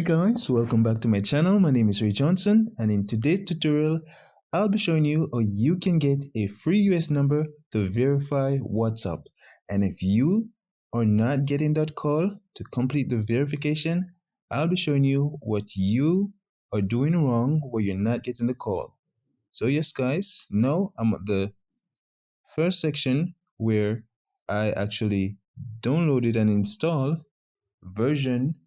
guys, welcome back to my channel. My name is Ray Johnson, and in today's tutorial I'll be showing you how you can get a free US number to verify WhatsApp. And if you are not getting that call to complete the verification, I'll be showing you what you are doing wrong where you're not getting the call. So yes guys, now I'm at the first section where I actually downloaded and installed version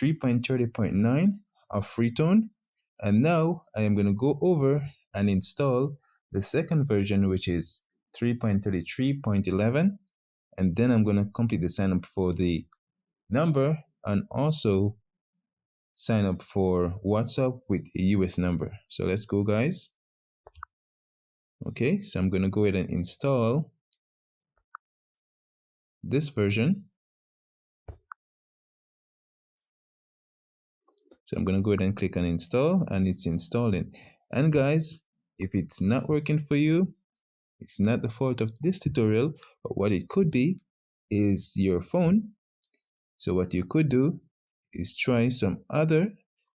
3.30.9 of Freetone, and now I am going to go over and install the second version, which is 3.33.11, and then I'm going to complete the sign up for the number and also sign up for WhatsApp with a US number. So let's go guys. Okay, so I'm going to go ahead and install this version. So I'm going to go ahead and click on install, and it's installing. And guys, if it's not working for you, it's not the fault of this tutorial, but what it could be is your phone. So what you could do is try some other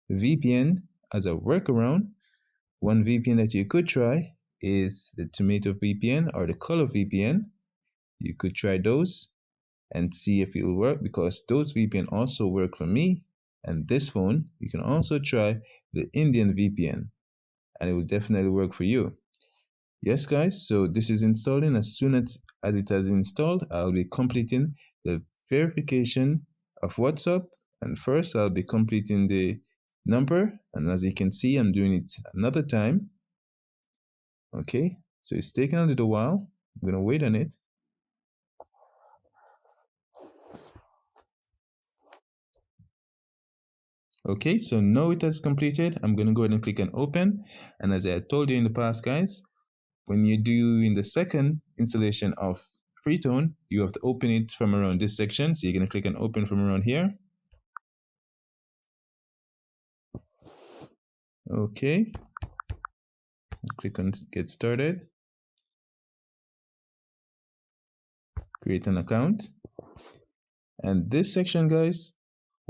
VPN as a workaround. One VPN that you could try is the Tomato VPN or the Color VPN. You could try those and see if it will work, because those VPN also work for me. And this phone, you can also try the Indian VPN and it will definitely work for you. Yes guys, so this is installing. As soon as it has installed, I'll be completing the verification of WhatsApp, and first I'll be completing the number, and as you can see, I'm doing it another time. Okay, so it's taking a little while. I'm gonna wait on it. Okay, so now it has completed. I'm gonna go ahead and click on open, and as I told you in the past guys, when you're doing the second installation of Freetone, you have to open it from around this section. So you're going to click on open from around here. Okay. Click on get started. Create an account. And this section, guys,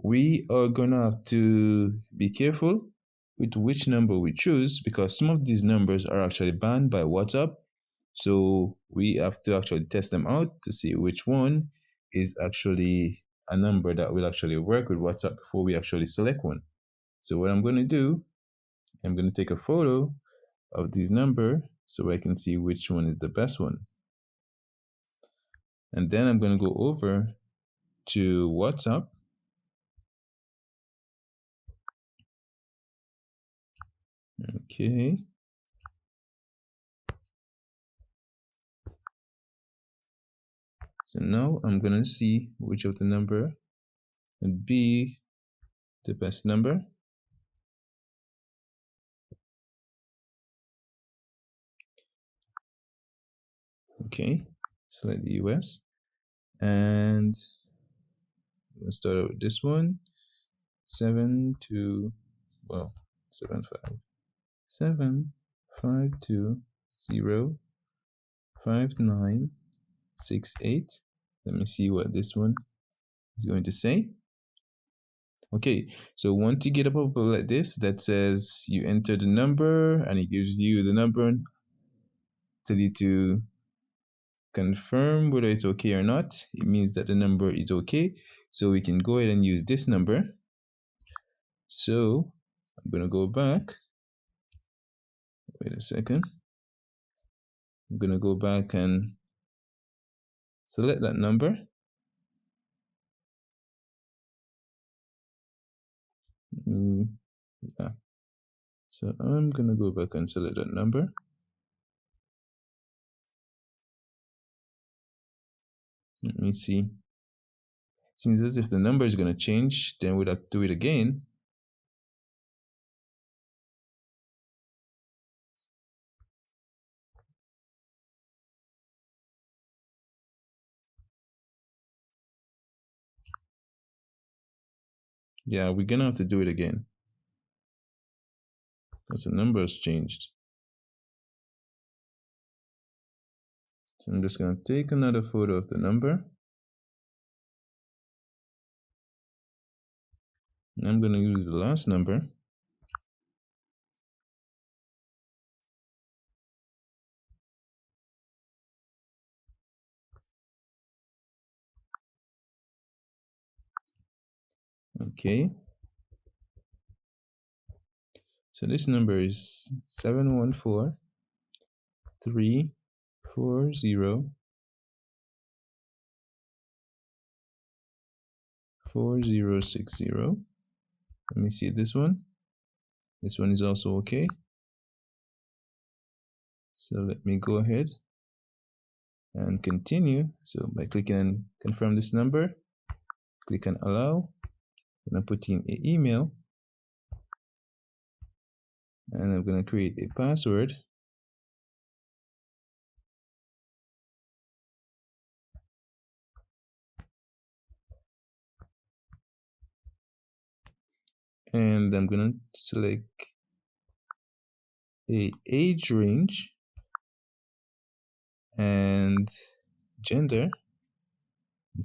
we are going to have to be careful with which number we choose, because some of these numbers are actually banned by WhatsApp. So we have to actually test them out to see which one is actually a number that will actually work with WhatsApp before we actually select one. So what I'm going to do, I'm going to take a photo of this number so I can see which one is the best one. And then I'm going to go over to WhatsApp. Okay. So now I'm going to see which of the number would be the best number. Okay, select the US, and let's start out with this one. 7 5 2 0 5 9 6 8. Let me see what this one is going to say. Okay, so once you get a pop-up like this that says you enter the number, and it gives you the number, tell you to confirm whether it's okay or not. It means that the number is okay, so we can go ahead and use this number. So I'm gonna go back. Wait a second. I'm gonna go back and select that number. Yeah. So I'm gonna go back and select that number. Let me see. Seems as if the number is gonna change, then we'll have to do it again. Yeah, we're gonna have to do it again because the number has changed. So I'm just gonna take another photo of the number. I'm going to use the last number. Okay. So this number is 714 340 4060. Let me see this one. This one is also okay. So let me go ahead and continue. So by clicking on confirm this number, click on allow. I'm going to put in an email and I'm going to create a password. And I'm going to select a age range and gender.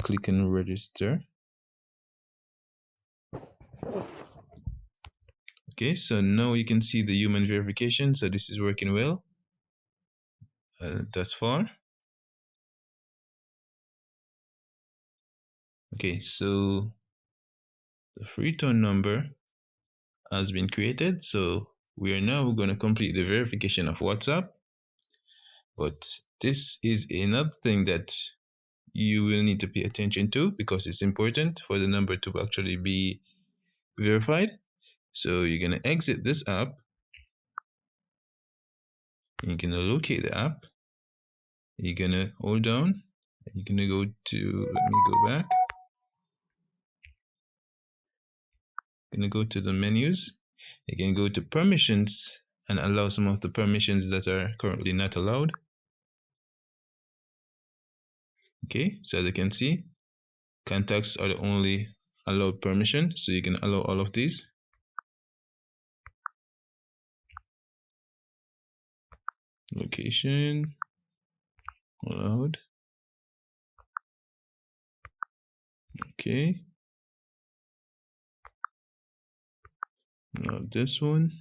Click on register. Okay, so now you can see the human verification. So this is working well thus far. Okay, so the Freetone number has been created. So we are now going to complete the verification of WhatsApp. But this is another thing that you will need to pay attention to because it's important for the number to actually be verified. So you're going to exit this app. You're going to locate the app. You're going to hold down. You're going to go to, let me go back. You're going to go to the menus. You can go to permissions and allow some of the permissions that are currently not allowed. Okay, so as you can see, contacts are the only allowed permission. So you can allow all of these. Location, allowed. Okay. Now this one,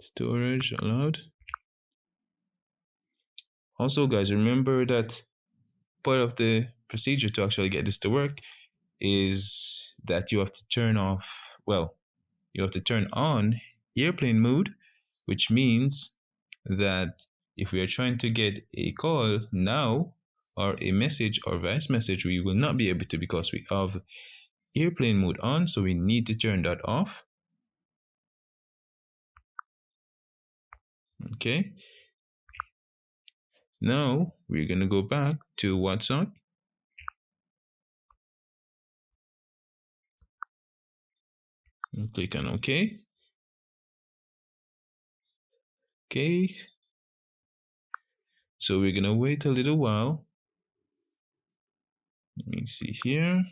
storage allowed. Also, guys, remember that part of the procedure to actually get this to work is that you have to turn off, well, you have to turn on airplane mode, which means that if we are trying to get a call now or a message or voice message, we will not be able to because we have airplane mode on. So we need to turn that off. Okay. Now we're going to go back to WhatsApp. And click on OK. Okay. So we're going to wait a little while. Let me see here.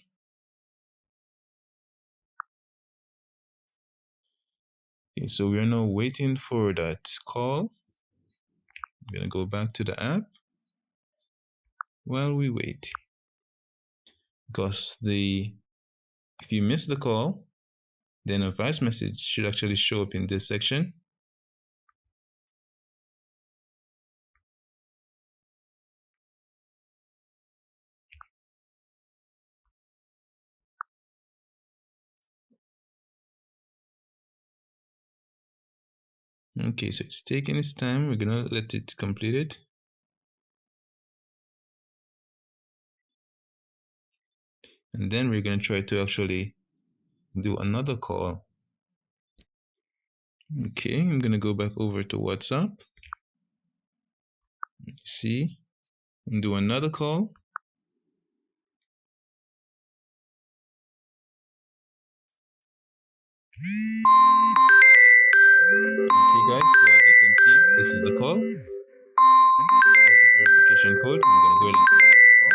Okay, so we are now waiting for that call. I'm going to go back to the app while we wait. Because if you miss the call, then a voice message should actually show up in this section. Okay, so it's taking its time. We're gonna let it complete it. And then we're gonna try to actually do another call. Okay, I'm gonna go back over to WhatsApp. See, and do another call. Okay guys, so as you can see, this is the call for the verification code. I'm gonna go ahead and accept the call.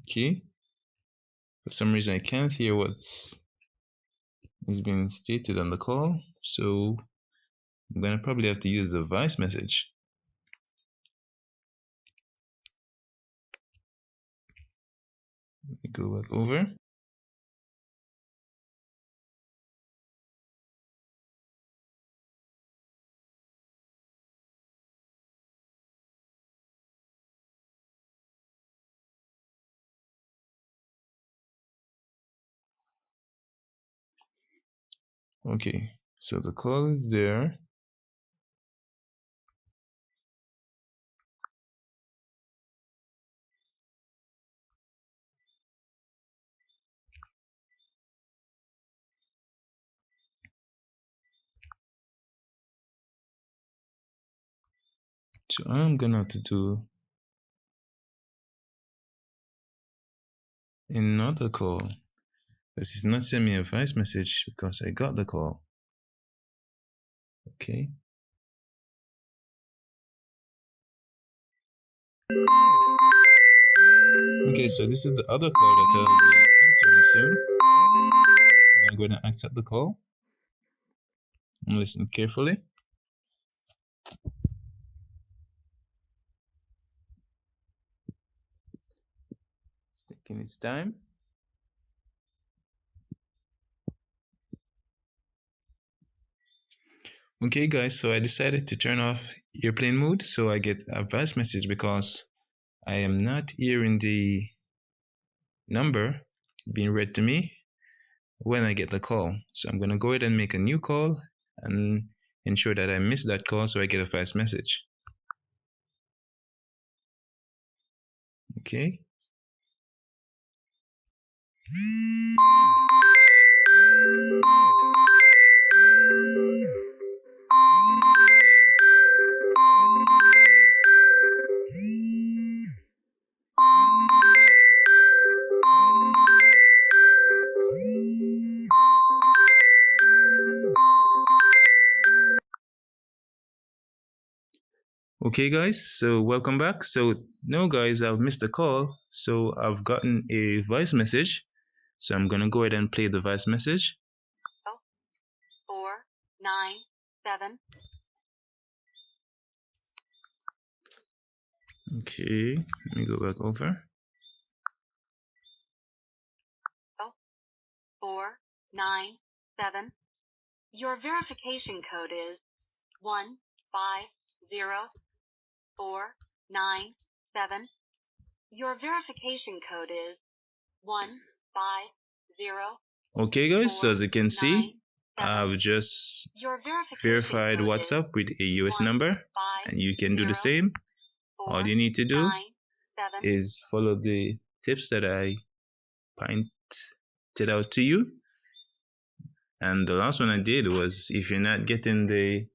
Okay, for some reason I can't hear what is being stated on the call, so I'm gonna probably have to use the voice message. go back over. Okay, so the call is there. So I'm gonna have to do another call, because it's not sending me a voice message because I got the call. Okay. Okay, so this is the other call that I'll be answering soon. So I'm going to accept the call and listen carefully. It's taking its time. Okay, guys, so I decided to turn off airplane mode so I get a voice message because I am not hearing the number being read to me when I get the call. So I'm going to go ahead and make a new call and ensure that I miss that call so I get a voice message. Okay. Okay, guys, so welcome back. So no, guys, I've missed a call, so I've gotten a voice message. So I'm gonna go ahead and play the voice message. 497. Okay, let me go back over. 497. Your verification code is 150497. Your verification code is 150. Okay, guys, so as you can see, I've just verified WhatsApp with a US number, and you can do the same. All you need to do is follow the tips that I pointed out to you. And the last one I did was, if you're not getting the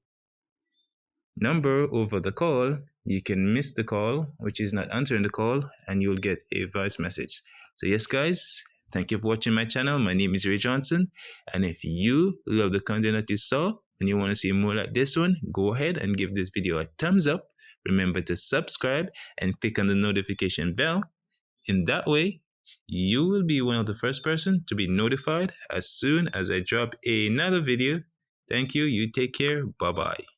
number over the call, you can miss the call, which is not answering the call, and you'll get a voice message. So yes, guys, thank you for watching my channel. My name is Ray Johnson, and if you love the content that you saw and you want to see more like this one, go ahead and give this video a thumbs up. Remember to subscribe and click on the notification bell. In that way, you will be one of the first person to be notified as soon as I drop another video. Thank you. You take care. Bye-bye.